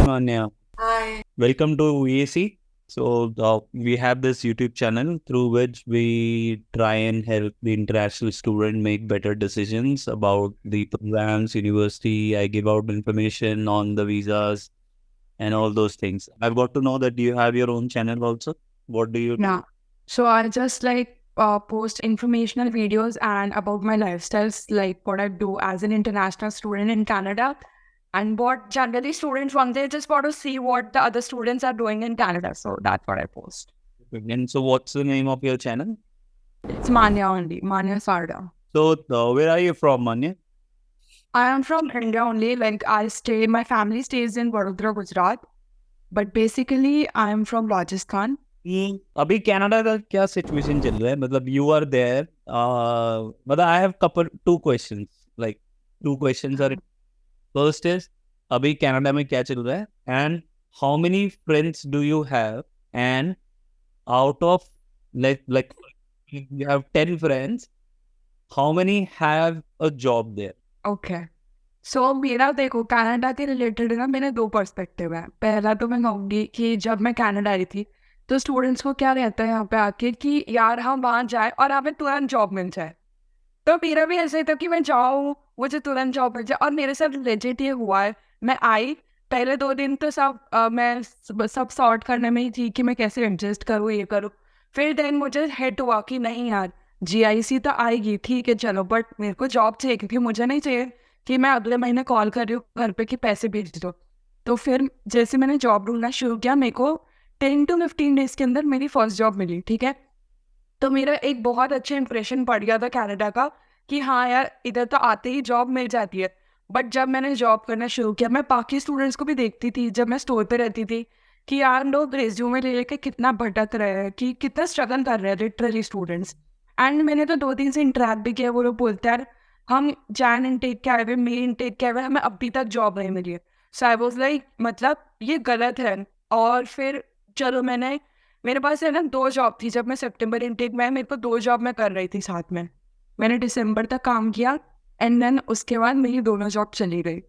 Manya. Hi. Welcome to EAC. So we have this YouTube channel through which we try and help the international student make better decisions about the programs, university. I give out information on the visas and all those things. I've got to know that you have your own channel also. What do you do? Yeah. So I just post informational videos and about my lifestyles, like what I do as an international student in Canada, and what generally students want. They just want to see what the other students are doing in Canada. So that's what I post. And so what's the name of your channel? It's Manya only, Manya Sarda. So where are you from, Manya? I am from India only. Like my family stays in Vadodara, Gujarat, but basically I am from Rajasthan. अभी Canada का क्या situation चल रहा है? मतलब you are there, मतलब I have two questions, like two questions are, first is अभी Canada में क्या चल रहा है, and how many friends do you have, and out of like you have 10 friends, how many have a job there? Okay, so मेरा देखो Canada के related ना मेरे दो पर्सपेक्टिव है। पहला तो मैं कहूँगी कि जब मैं कनाडा आई थी तो स्टूडेंट्स को क्या रहता है यहाँ पे आके कि यार हम वहाँ जाए और हमें तुरंत जॉब मिल जाए। तो मेरा भी ऐसा ही था कि मैं जाऊँ, मुझे तुरंत जॉब मिल जाए, और मेरे साथ लेजिट ये हुआ है। मैं आई, पहले 2 दिन तो मैं सब सॉर्ट करने में ही थी कि मैं कैसे एडजस्ट करूँ, ये करूँ। फिर देन मुझे हिट हुआ कि नहीं यार, GIC तो आएगी, ठीक है चलो, बट मेरे को जॉब चाहिए, क्योंकि मुझे नहीं चाहिए कि मैं अगले महीने कॉल कर रही हूँ घर पे कि पैसे भेज दो। तो फिर जैसे मैंने जॉब ढूंढना शुरू किया, मेरे को 10 to 15 डेज के अंदर मेरी फर्स्ट जॉब मिली, ठीक है। तो मेरा एक बहुत अच्छा इंप्रेशन पड़ गया था कनाडा का कि हाँ यार, इधर तो आते ही जॉब मिल जाती है। बट जब मैंने जॉब करना शुरू किया, मैं बाकी स्टूडेंट्स को भी देखती थी जब मैं स्टोर पे रहती थी कि यार लोग रेज्यूमे ले लेके कितना भटक रहे हैं, कि कितना स्ट्रगल कर रहे हैं लिटरली स्टूडेंट्स। एंड मैंने तो 2-3 से इंटरेक्ट भी किया। वो लोग बोलते हैं हम जैन इनटेक के आए हुए, मई इनटेक के आए हुए, हमें अभी तक जॉब नहीं मिली है। सो आई वाज लाइक मतलब ये गलत है। और फिर चलो मेरे पास है ना 2 जॉब थी जब मैं सितंबर इनटेक में, मेरे को 2 जॉब मैं कर रही थी साथ में। मैंने दिसंबर तक काम किया एंड देन उसके बाद मेरी दोनों जॉब चली गई।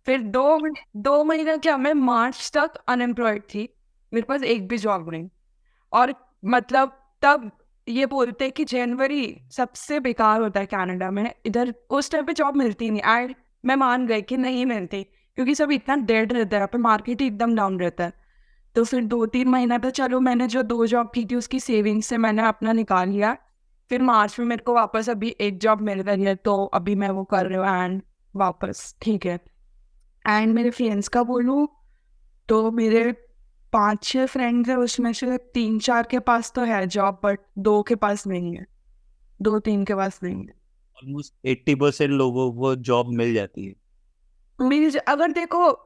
फिर 2 महीने क्या, मैं मार्च तक अनएम्प्लॉयड थी, मेरे पास एक भी जॉब नहीं। और मतलब तब ये बोलते कि जनवरी सबसे बेकार होता है कनाडा में, इधर उस टाइम पे जॉब मिलती नहीं। मैं मान गई कि नहीं मिलती, क्योंकि सब इतना डेड रहता है यहाँ पे, मार्केट ही एकदम डाउन रहता है। तो फिर 2-3 महीना तो चलो, मैंने जो 2 जॉब की थी उसकी सेविंग से मैंने अपना निकाल लिया। फिर मार्च में मेरे को वापस अभी एक जॉब मिल गई है, तो अभी मैं वो कर रही हूँ एंड वापस ठीक है। एंड मेरे फ्रेंड्स का बोलूँ तो मेरे 5-6 फ्रेंड्स हैं, उसमें से 3-4 के पास तो है जॉब, बट 2 के पास नहीं है, 2-3 के पास नहीं है। ऑलमोस्ट 80% लोगों को जॉब मिल जाती है। अगर देखो,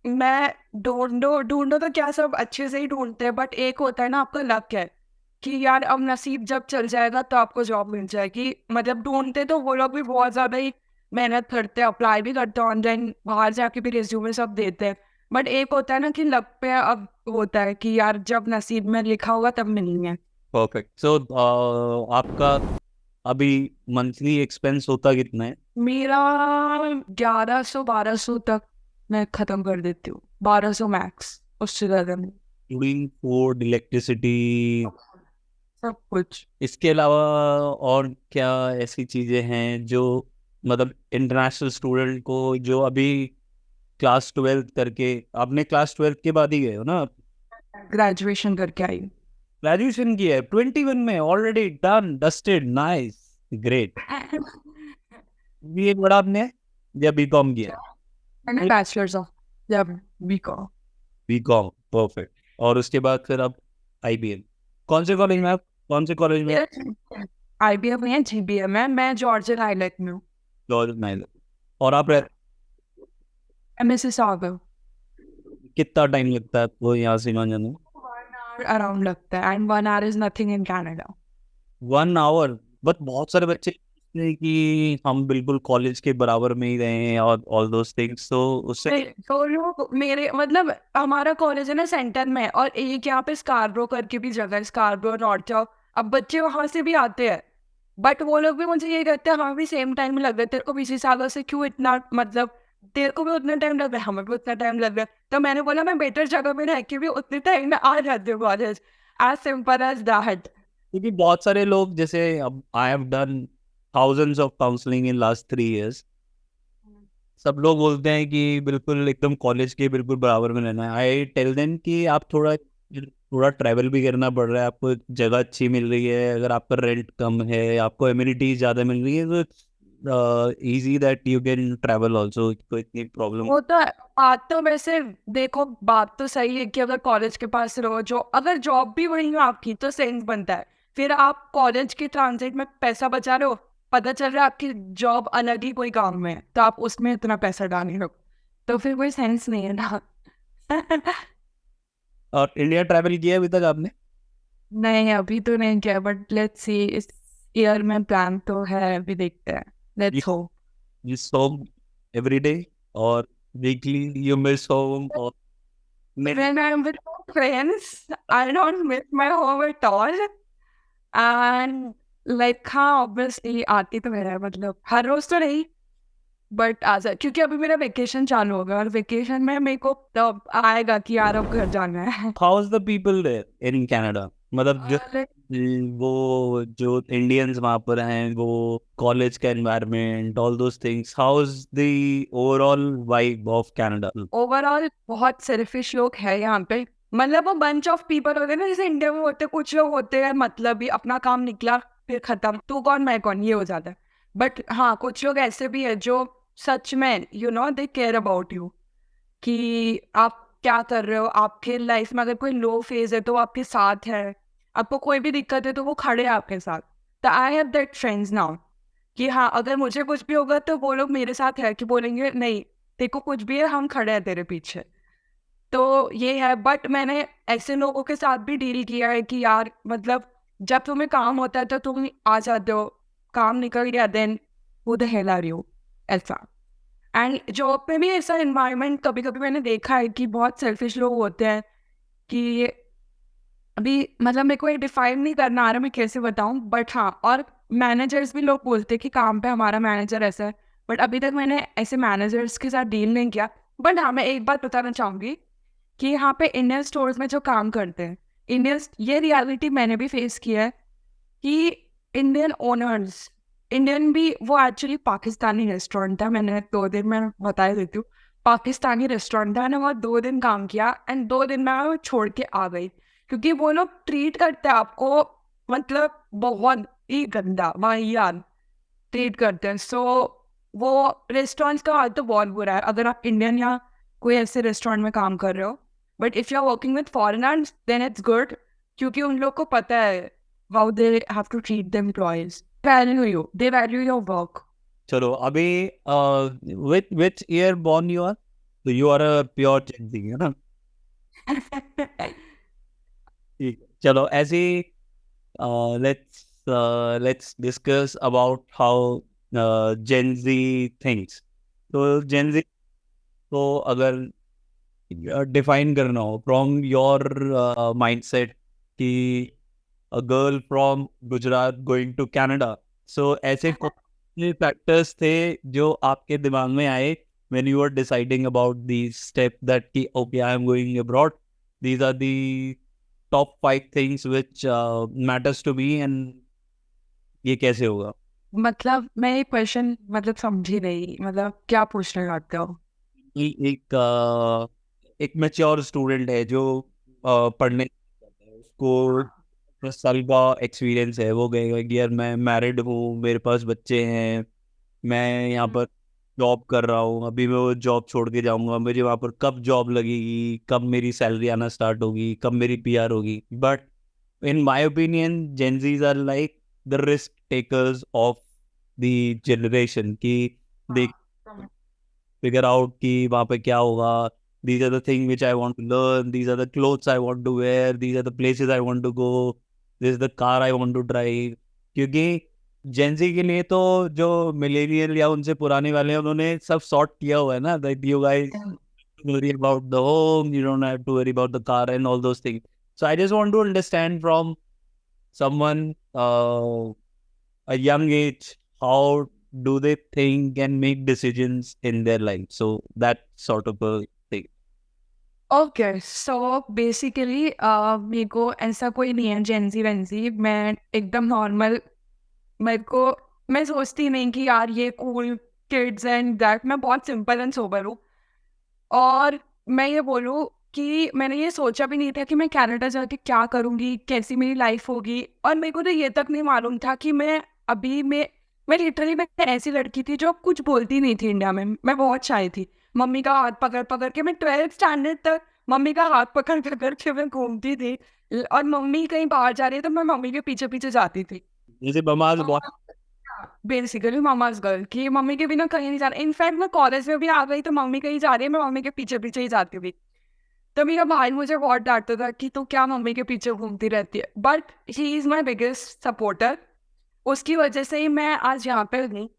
मैं ढूंढो तो क्या सब अच्छे से ही ढूंढते हैं, बट एक होता है ना आपका लक है कि यार अब नसीब जब चल जाएगा तो आपको जॉब मिल जाएगी। मतलब ढूंढते तो वो लोग भी बहुत ज़्यादा ही मेहनत करते हैं, अप्लाई भी करते हैं ऑनलाइन, बाहर जाके भी रिज्यूमे सब देते हैं। बट एक होता है ना कि लक पे अब होता है कि यार जब नसीब में लिखा होगा तब मिलेंगे। परफेक्ट। सो आपका अभी मंथली एक्सपेंस होता कितना है? मेरा 1100-1200 तक मैं ख़त्म कर देती हूँ, 1200 मैक्स, उससे ज़्यादा नहीं। इंक्लूडिंग फूड, इलेक्ट्रिसिटी, सब कुछ। इसके अलावा और क्या ऐसी चीजें हैं जो मतलब इंटरनेशनल स्टूडेंट को, जो अभी क्लास 12 करके, आपने क्लास 12 के बाद ही गए हो ना? ग्रेजुएशन करके आई। ग्रेजुएशन किया है 21 में, already done dusted, nice, great. ये बड़ा आपने या बीकॉम किया? मैंने बैचलर्स ऑफ जब बीकॉम। BCom, perfect. और उसके बाद फिर आप IBM, कौन से कॉलेज में? आप कौन से कॉलेज में? IBM में है, GBM है, मैं जॉर्जिया हाईलाइट में हूँ। George Nile. और आप MSc सागर। कितना टाइम लगता है आपको यहाँ से वहाँ जाने में? 1 hour अराउंड लगता है, and 1 hour is nothing in Canada. 1 hour? But बहुत सारे बच्चे सोचते हैं कि हम बिल्कुल कॉलेज के बराबर में ही रहे हैं और ऑल दोस थिंग्स, तो उससे तो लोग मेरे मतलब हमारा कॉलेज है ना सेंटर में है, और एक यहाँ पे स्कारब्रो करके भी जगह है, स्कारब्रो नॉर्थ जाओ। अब बच्चे वहां से भी आते हैं, बट वो लोग भी मुझे ये कहते हैं हाँ भी सेम टाइम में लग रहे, तेरे को 20 सालों से क्यों इतना मतलब तेरे को भी उतना टाइम लग रहा है, हमें भी उतना टाइम लग रहा है, तो मैंने बोला मैं बेटर जगह में रह के भी उतने टाइम में आ जाती हूँ college, as simple as that. क्योंकि बहुत सारे लोग, जैसे अब I have done thousands of counseling in last 3 years, सब लोग बोलते हैं कि बिल्कुल एकदम कॉलेज के बिल्कुल बराबर में रहना है। आई टेल देम कि आप थोड़ा थोड़ा ट्रैवल भी करना पड़ रहा है, आपको एक जगह अच्छी मिल रही है, अगर आपका रेंट कम है, आपको एम्यूनिटीज ज़्यादा मिल रही है, तो easy that you can travel also, कोई इतनी प्रॉब्लम। वो तो बात तो वैसे देखो, बात तो सही है कि अगर कॉलेज के पास रहो, जो अगर जॉब भी वही है आपकी, तो सेंस बनता है। फिर आप कॉलेज के ट्रांजिट में पैसा बचा रहे हो, पता चल रहा है आपकी जॉब अलग ही कोई काम में है, तो आप उसमें इतना पैसा डाल रहे हो, तो फिर कोई सेंस नहीं है ना। और इंडिया ट्रैवल किया है अभी तक आपने? नहीं, अभी तो नहीं किया, बट लेट्स सी, इस ईयर में प्लान तो है, अभी देखते हैं, You, let's hope. you home every day or weekly you miss home or many? When I'm with my friends, I don't miss my home at all. And like हाँ, obviously आती तो मेरा है, मतलब हर रोज तो नहीं, बट आ जा, क्योंकि अभी मेरा वेकेशन चालू होगा, और वेकेशन में मेरे को तब आएगा कि यार अब घर जाना है। How's the people there in Canada? मतलब जो Like, वो जो इंडियंस वहाँ पर हैं, वो कॉलेज का environment, all those things, house the overall vibe of Canada? Overall बहुत सेल्फिश लोग हैं यहाँ पे, मतलब वो बंच ऑफ पीपल होते हैं ना, जैसे इंडिया में होते हैं, कुछ लोग होते हैं मतलब ही अपना काम निकला फिर खत्म, तू कौन मैं कौन, ये हो जाता है। बट हाँ, कुछ लोग ऐसे भी है जो सच में दे केयर अबाउट यू, कि आप क्या कर रहे हो, आपके लाइफ में अगर कोई लो फेज है तो वो आपके साथ है, आपको कोई भी दिक्कत है तो वो खड़े हैं आपके साथ। तो I have that friends now, कि हाँ अगर मुझे कुछ भी होगा तो वो लोग मेरे साथ है, कि बोलेंगे नहीं तेरे को कुछ भी है, हम खड़े हैं तेरे पीछे। तो ये है, बट मैंने ऐसे लोगों के साथ भी डील किया है कि यार मतलब जब तुम्हें काम होता है तो तुम आ जाते हो, काम निकल गया then who the hell are you, ऐसा। एंड जॉब में भी ऐसा इन्वायरमेंट कभी कभी मैंने देखा है कि बहुत सेल्फिश लोग होते हैं, कि अभी मतलब मेरे को ये डिफाइन नहीं करना आ रहा मैं कैसे बताऊं, बट हाँ, और मैनेजर्स भी लोग बोलते हैं कि काम पे हमारा मैनेजर ऐसा है, बट अभी तक मैंने ऐसे मैनेजर्स के साथ डील नहीं किया। बट हाँ, मैं एक बात बताना चाहूँगी कि यहाँ पे इंडियन स्टोर्स में जो काम करते हैं, इंडियन, ये रियलिटी मैंने भी फेस किया है, कि इंडियन ओनर्स, इंडियन भी, वो एक्चुअली पाकिस्तानी रेस्टोरेंट था, मैंने 2 दिन में बता देती हूँ, पाकिस्तानी रेस्टोरेंट था, मैंने वहाँ 2 दिन काम किया, एंड 2 दिन में मैं छोड़ के आ गई, क्योंकि वो लोग ट्रीट करते हैं आपको मतलब बहुत ही गंदा, वाहियात ट्रीट करते हैं। सो वो रेस्टोरेंट्स का हाल तो बहुत बुरा है, अगर आप इंडियन या कोई ऐसे रेस्टोरेंट में काम कर रहे हो। But if you are working with foreigners then it's good, क्योंकि उन लोग को पता है how they have to treat the employees, value you, they value your work. चलो अभी which year born you are? तो you are a pure Gen Z, है ना? ठीक है। चलो ऐसे let's discuss about how Gen Z thinks. तो Gen Z को अगर डिफाइन करना हो फ्रॉम योर माइंडसेट, कि a girl from Gujarat going to Canada, so ऐसे कौन से फैक्टर्स थे जो आपके दिमाग में आए when you were deciding about these steps, that कि okay, I am going abroad, these are the top 5 things which matters to me, and ये कैसे होगा? मतलब मैं ये क्वेश्चन मतलब समझी नहीं, मतलब क्या पूछना चाहते हो? कि एक मैच्योर स्टूडेंट है जो पढ़ने जाता है, उसको 10 साल का एक्सपीरियंस है, वो कहेगा कि यार मैं मैरिड हूँ, मेरे पास बच्चे हैं, मैं यहाँ पर जॉब कर रहा हूँ, अभी मैं वो जॉब छोड़ के जाऊँगा, मुझे वहाँ पर कब जॉब लगेगी, कब मेरी सैलरी आना स्टार्ट होगी, कब मेरी पीआर होगी। But in my opinion Gen Zs are like the risk takers of the generation, कि दे figure out कि वहाँ पे क्या होगा, these are the things which I want to learn, these are the clothes I want to wear, these are the places I want to go, this is the car I want to drive। क्योंकि Gen Z के लिए तो जो millennial या उनसे पुराने वाले हैं, उन्होंने सब सॉर्ट किया हुआ है ना, that you guys worry about the home, you don't have to worry about the car and all those things। So I just want to understand from someone a young age, how do they think and make decisions in their life? So that sort of a thing. Okay so basically मेरे को ऐसा कोई नहीं है Gen Z Venzy, मैं एकदम normal, मेरे को मैं सोचती नहीं कि यार ये कूल किड्स एंड दैट, मैं बहुत सिंपल एंड सोबर हूँ। और मैं ये बोलूँ कि मैंने ये सोचा भी नहीं था कि मैं कनाडा जाके क्या करूँगी, कैसी मेरी लाइफ होगी। और मेरे को तो ये तक नहीं मालूम था कि मैं लिटरली मैं ऐसी लड़की थी जो कुछ बोलती नहीं थी इंडिया में, मैं बहुत शाय थी। मम्मी का हाथ पकड़ पकड़ के मैं 12th स्टैंडर्ड तक मम्मी का हाथ पकड़ पकड़ के मैं घूमती थी। और मम्मी कहीं बाहर जा रही है तो मैं मम्मी के पीछे पीछे जाती थी। जैसे ममाज बहुत बेसिकली मामाज गर्ल कि मम्मी के बिना कहीं नहीं जाना। इनफैक्ट मैं कॉलेज में भी आ गई तो मम्मी कहीं जा रही है, मैं मम्मी के पीछे पीछे ही जाती थी। तो मेरा भाई मुझे बहुत डांटता था कि तू क्या मम्मी के पीछे घूमती रहती है, but he is my biggest supporter. उसकी वजह से ही मैं आज यहाँ पे हूँ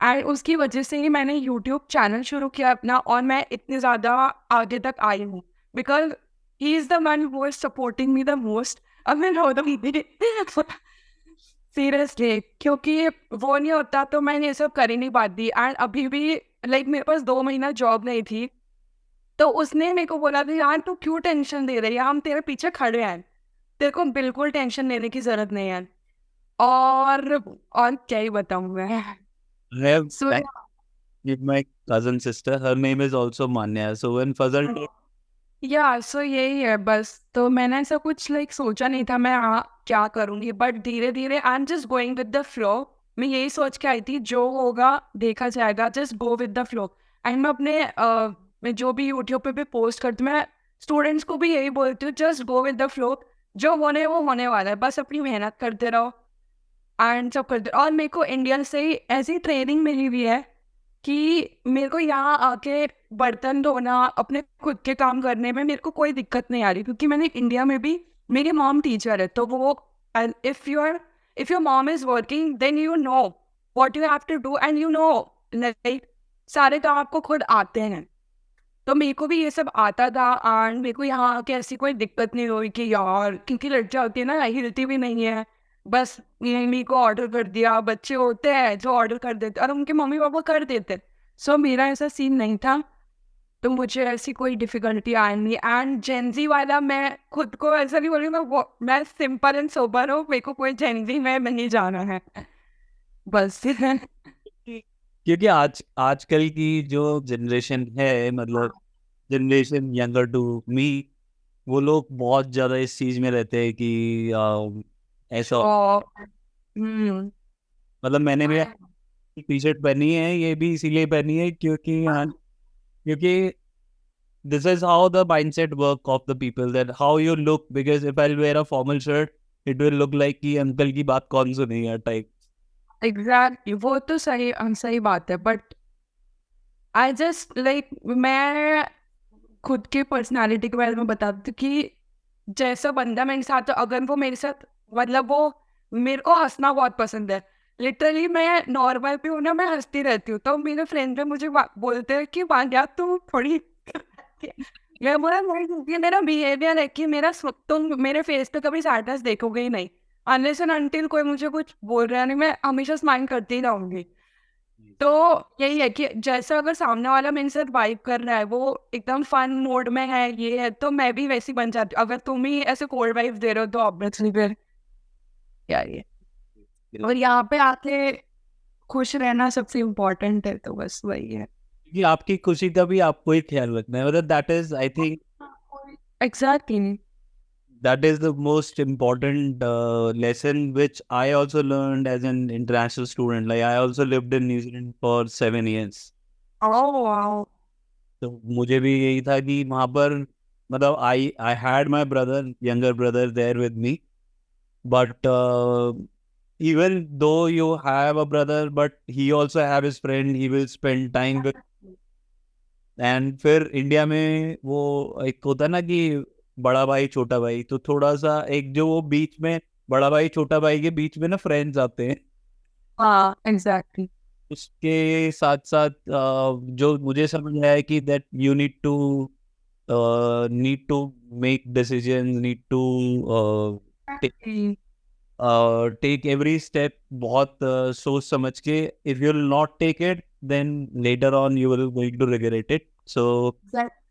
एंड उसकी वजह से ही मैंने यूट्यूब चैनल शुरू किया अपना, और मैं इतनी ज़्यादा आगे तक आई हूँ because he is the one who is supporting me the most. अब मैं रो दूँगी सीरियसली, क्योंकि वो नहीं होता तो मैं ये सब कर ही नहीं पाती। एंड अभी भी लाइक मेरे पास 2 महीना जॉब नहीं थी, तो उसने मेरे को बोला था यार तू क्यों टेंशन दे रही है, हम तेरे पीछे खड़े हैं, तेरे को बिल्कुल टेंशन लेने की जरूरत नहीं है। और क्या ही बताऊँ मैं। I have so with my cousin sister. Her name is also Manya. So when Fazal told या सो यही है बस। तो मैंने ऐसा कुछ लाइक सोचा नहीं था मैं क्या करूँगी, बट धीरे धीरे I am just going with the flow. मैं यही सोच के आई थी जो होगा देखा जाएगा, just go with the flow. And मैं अपने मैं जो भी यूट्यूब पे भी पोस्ट करती हूँ, मैं स्टूडेंट्स को भी यही बोलती हूँ just go with the flow, जो होने वो होने वाला है, बस अपनी मेहनत करते रहो एंड सब करते। और मेरे को इंडिया से ही ऐसी ट्रेनिंग मिली हुई है कि मेरे को यहाँ आके बर्तन धोना, अपने खुद के काम करने में मेरे को कोई दिक्कत नहीं आ रही, क्योंकि मैंने इंडिया में भी, मेरी मॉम टीचर है तो वो, if your mom is working then you know what you have to do and you know like सारे काम आपको खुद आते हैं। तो मेरे को भी ये सब आता था एंड मेरे को यहाँ आके ऐसी कोई दिक्कत नहीं हुई कि यार, क्योंकि लड़कियाँ होती है ना हिलती भी नहीं है, बस मम्मी को ऑर्डर कर दिया, बच्चे होते हैं जो ऑर्डर कर देते और उनके मम्मी पापा कर देते। सो मेरा ऐसा सीन नहीं था, तो मुझे ऐसी कोई डिफिकल्टी आई नहीं। एंड जेंजी वाला मैं खुद को ऐसा नहीं बोल रही, मैं सिंपल एंड सोबर हूँ, मेरे को कोई जेंजी में नहीं जाना है बस क्योंकि आजकल की जो जनरेशन है, मतलब जनरेशन यंगर टू मी, वो लोग बहुत ज्यादा इस चीज में रहते हैं कि ऐसा, और हम्म मतलब मैंने भी टी शर्ट पहनी है, ये भी इसीलिए पहनी है क्योंकि this is how the mindset work of the people, that how you look, because if I'll wear a formal shirt it will look like कि अंकल की बात कौन सुनेगा टाइप। एग्जैक्टली वो तो सही सही बात है, बट आई जस्ट लाइक मैं खुद की पर्सनालिटी के बारे में बताती हूँ कि जैसा बंदा मेरे साथ, तो अगर वो मेरे साथ, मतलब वो, मेरे को हंसना बहुत पसंद है। लिटरली मैं नॉर्मल भी हूँ ना, मैं हंसती रहती हूँ, तो मेरे फ्रेंड भी मुझे बोलते हैं कि वांग्या तू थोड़ी मैं बोला नहीं, ये मेरा बिहेवियर है कि तुम मेरे फेस पे कभी सैडनेस देखोगे ही नहीं, अनलेस एंड अनटिल कोई मुझे कुछ बोल रहा है नहीं, मैं हमेशा स्माइल करती ही रहूंगी। तो यही है कि जैसा अगर सामने वाला मेरे साथ वाइब कर रहा है, वो एकदम फन मोड में है, ये है, तो मैं भी वैसी बन जाती हूँ। अगर तुम ही ऐसे कोल्ड वाइब दे रहे हो तो ऑब्वियसली फिर क्या ये। और यहाँ पे आके खुश रहना सबसे इम्पोर्टेंट है, तो बस वही है। कि आपकी खुशी का भी आपको ही ख्याल रखना है, मतलब that is, I think exactly that is the most important lesson which I also learned as an international student. Like I also lived in New Zealand for 7 years. Oh wow तो मुझे भी यही था कि वहाँ पर, मतलब I had my brother, younger brother there with me, but even though you have a brother, but he also have his friend, he will spend time with, and फिर इंडिया में वो एक होता है ना कि बड़ा भाई छोटा भाई, तो थोड़ा सा एक जो वो बीच में, बड़ा भाई छोटा भाई के बीच में ना फ्रेंड्स आते हैं, हाँ एग्जैक्टली उसके साथ साथ जो मुझे समझ आया है कि that you need to make decisions, need to take every step बहुत सोच समझ के. If you will not take it then later on you will going to regret it. So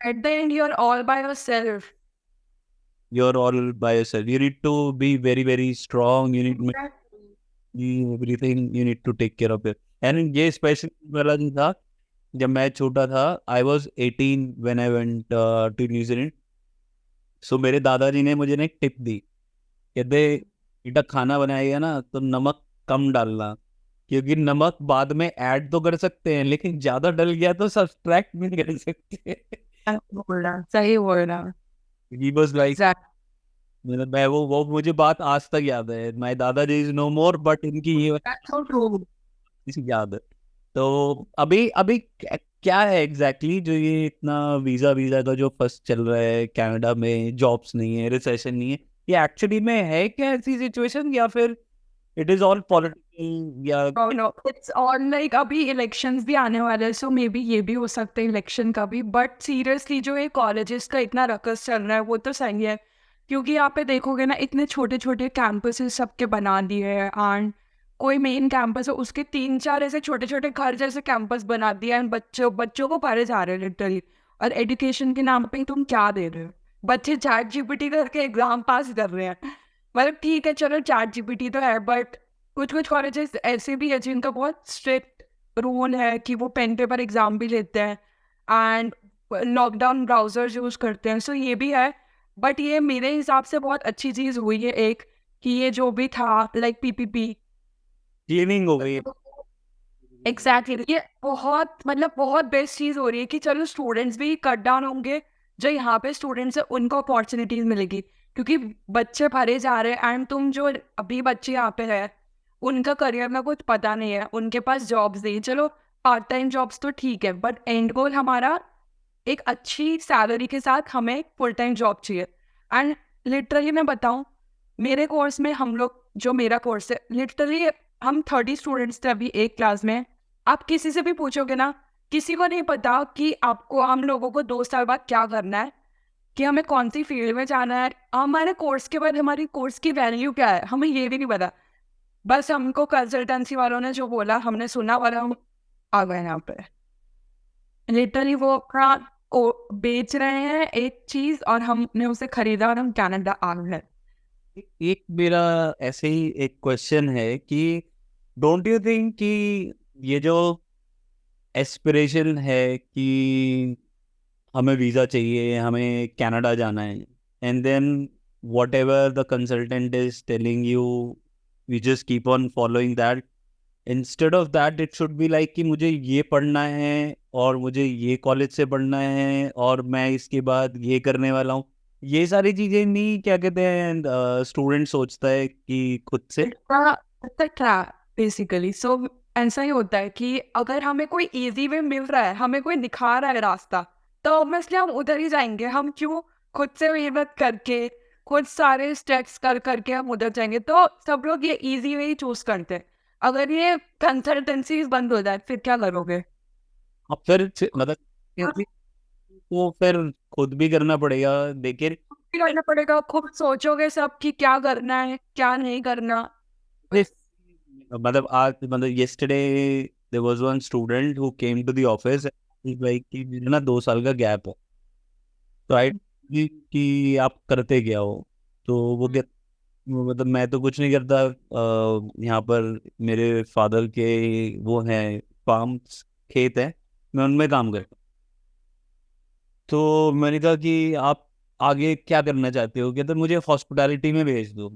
At the end, you're all by yourself. you're all by yourself. You need to be very very strong. You need everything. You need to take care of it. And ये special वाला जो था, जब मैं छोटा था, I was 18 when I went to New Zealand. सो मेरे दादाजी ने मुझे ना एक टिप दी, कहते बेटा खाना बनाएगा ना तो नमक कम डालना, क्योंकि नमक बाद में ऐड तो कर सकते हैं लेकिन ज्यादा डल गया तो सब्सट्रैक्ट भी नहीं कर सकते. सही बोल रहा. He was like, Exactly. मतलब मैं वो मुझे बात आज तक याद है. माय दादाजी इज नो मोर बट इनकी ये That's so true. याद है. तो अभी अभी क्या है एग्जैक्टली जो ये इतना वीजा का जो फर्स्ट चल रहा है कनाडा में, जॉब्स नहीं है, रिसेशन नहीं है, ये एक्चुअली में है क्या ऐसी सिचुएशन, या फिर इट इज ऑल पॉलिटिकल, या Oh no, it's all like अभी इलेक्शंस भी आने वाले हैं, सो मे बी ये भी हो सकता है इलेक्शन का भी. बट सीरियसली जो ये कॉलेजेस का इतना रकस चल रहा है वो तो सही है, क्योंकि यहाँ पे देखोगे ना इतने छोटे छोटे कैंपसेस सबके बना दिए हैं. एंड कोई मेन कैंपस है उसके 3-4 ऐसे छोटे छोटे घर जैसे कैंपस बना दिया है. बच्चों को पढ़े जा रहे हैं लिटरली. और एजुकेशन के नाम पे तुम क्या दे रहे हो? बच्चे चैट जीपीटी करके एग्जाम पास कर रहे हैं. मतलब ठीक है चलो चैट जीपीटी तो है, बट कुछ कुछ कॉलेजेस ऐसे भी है जिनका बहुत स्ट्रिक्ट रूल है कि वो पेन पेपर एग्जाम भी लेते हैं एंड लॉकडाउन ब्राउजर्स यूज़ करते हैं. सो ये भी है, बट ये मेरे हिसाब से बहुत अच्छी चीज़ हुई है एक, कि ये जो भी था लाइक पीपीपी क्लीनिंग हो गई है. एग्जैक्टली ये बहुत मतलब बहुत बेस्ट चीज़ हो रही है कि चलो स्टूडेंट्स भी कट डाउन होंगे. जो यहाँ पे स्टूडेंट्स है उनको अपॉर्चुनिटीज मिलेगी, क्योंकि बच्चे भरे जा रहे हैं. एंड तुम जो अभी बच्चे यहाँ पे है उनका करियर में कुछ पता नहीं है, उनके पास जॉब्स नहीं. चलो पार्ट टाइम जॉब्स तो ठीक है, बट एंड गोल हमारा एक अच्छी सैलरी के साथ हमें फुल टाइम जॉब चाहिए. एंड लिटरली मैं बताऊँ, मेरे कोर्स में हम लोग जो मेरा कोर्स है लिटरली हम 30 स्टूडेंट्स थे अभी एक क्लास में. आप किसी से भी पूछोगे ना, किसी को नहीं पता कि आपको हम लोगों को 2 साल बाद क्या करना है, कि हमें कौन सी फील्ड में जाना है, हमारे कोर्स के बाद हमारी कोर्स की वैल्यू क्या है, हमें ये भी नहीं पता. बस हमको कंसल्टेंसी वालों ने जो बोला हमने सुना और हम आ गए यहाँ पे. लिटरली वो अपना को बेच रहे हैं एक चीज और हमने उसे खरीदा और हम कनाडा आ गए. एक मेरा ऐसे ही एक क्वेश्चन है कि डोंट यू थिंक कि ये जो एस्पिरेशन है कि हमें वीज़ा चाहिए, हमें कनाडा जाना है, and then whatever the consultant is telling you, we just keep on following that. Instead of that it should be like कि मुझे ये पढ़ना है और मुझे ये कॉलेज से पढ़ना है और मैं इसके बाद ये करने वाला हूँ. ये सारी चीज़ें नहीं, क्या कहते हैं, स्टूडेंट सोचता है कि खुद से. बेसिकली सो ऐसा ही होता है कि अगर हमें कोई इजी वे मिल रहा है, हमें कोई दिखा रहा है रास्ता, तो ऑब्वियसली हम उधर ही जाएंगे. हम क्यों खुद से मेहनत करके खुद सारे स्टेप्स कर करके हम उधर जाएंगे. तो सब लोग ये इजी वे ही चूज करते हैं. अगर ये कंसल्टेंसीज बंद हो जाए फिर क्या करोगे? अब फिर मतलब वो फिर खुद भी करना पड़ेगा. देखिए भी करना पड़ेगा, खुद सोचोगे सब कि क्या करना है क्या नहीं करना. मतलब आज मतलब yesterday there was one student who came to the office, he's like कि मेरा ना 2 साल का गैप है, तो आई कि आप करते क्या हो. तो वो क्या, मतलब मैं तो कुछ नहीं करता, यहाँ पर मेरे फादर के वो हैं फार्म, खेत है, मैं उनमें काम करता हूँ. तो मैंने कहा कि आप आगे क्या करना चाहते हो, कहते मुझे हॉस्पिटैलिटी में भेज दो.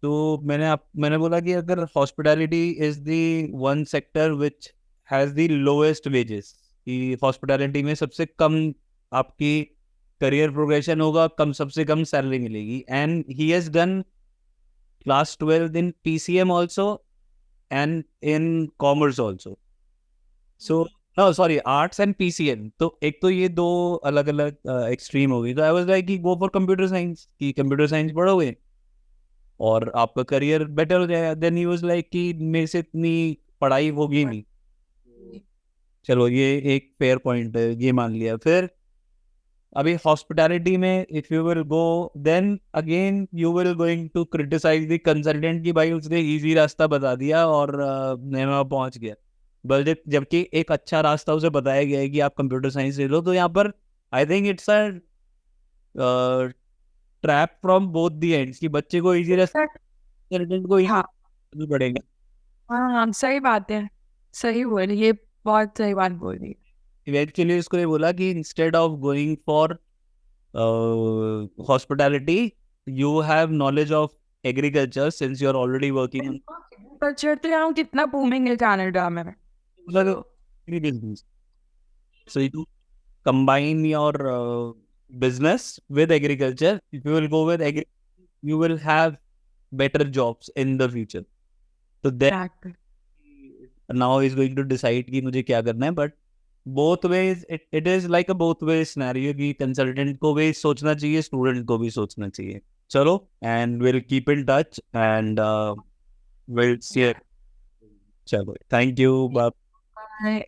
तो मैंने बोला कि अगर hospitality is the one sector which has the lowest wages, कि हॉस्पिटैलिटी में सबसे कम आपकी करियर प्रोग्रेशन होगा, सबसे कम सैलरी मिलेगी. And he has done class 12 in PCM also and in commerce also. So no sorry, arts and PCM. तो एक तो ये 2 अलग अलग एक्सट्रीम हो गई. तो आई वाज लाइक कि गो फॉर कंप्यूटर साइंस, कि कंप्यूटर साइंस पढ़ोगे और आपका करियर बेटर हो जाएगा. देन ही वाज लाइक कि मेरे से इतनी पढ़ाई होगी नहीं. चलो ये एक फेयर पॉइंट है, ये मान लिया. फिर अभी हॉस्पिटैलिटी में if you will go then again you will going to criticise the consultant कि भाई उसने इजी रास्ता बता दिया और मैं वहाँ पहुंच गया, बल्कि जबकि एक अच्छा रास्ता उसे बताया गया है कि आप कंप्यूटर साइंस ले लो। तो यहाँ पर I think it's a trap from both the ends कि बच्चे को इजी रास्ता, कंसल्टेंट को हाँ easy पड़ेगा। हाँ सही बात है, सही बोली, ये बहुत सही बात बोली। इवेंचुअली उसको ये बोला कि instead of going for hospitality you have knowledge of agriculture since you're already working in बच्चे तो यहाँ कितना बूमिंग है कनाडा में। business, so you combine your business with agriculture. If you will go with you will have better jobs in the future. So then Exactly. now he's going to decide कि मुझे क्या करना है, but both ways it is like a both way scenario कि consultant को भी सोचना चाहिए, student को भी सोचना चाहिए। चलो, and we'll keep in touch and we'll see it. चलो, thank you, bye. Bye.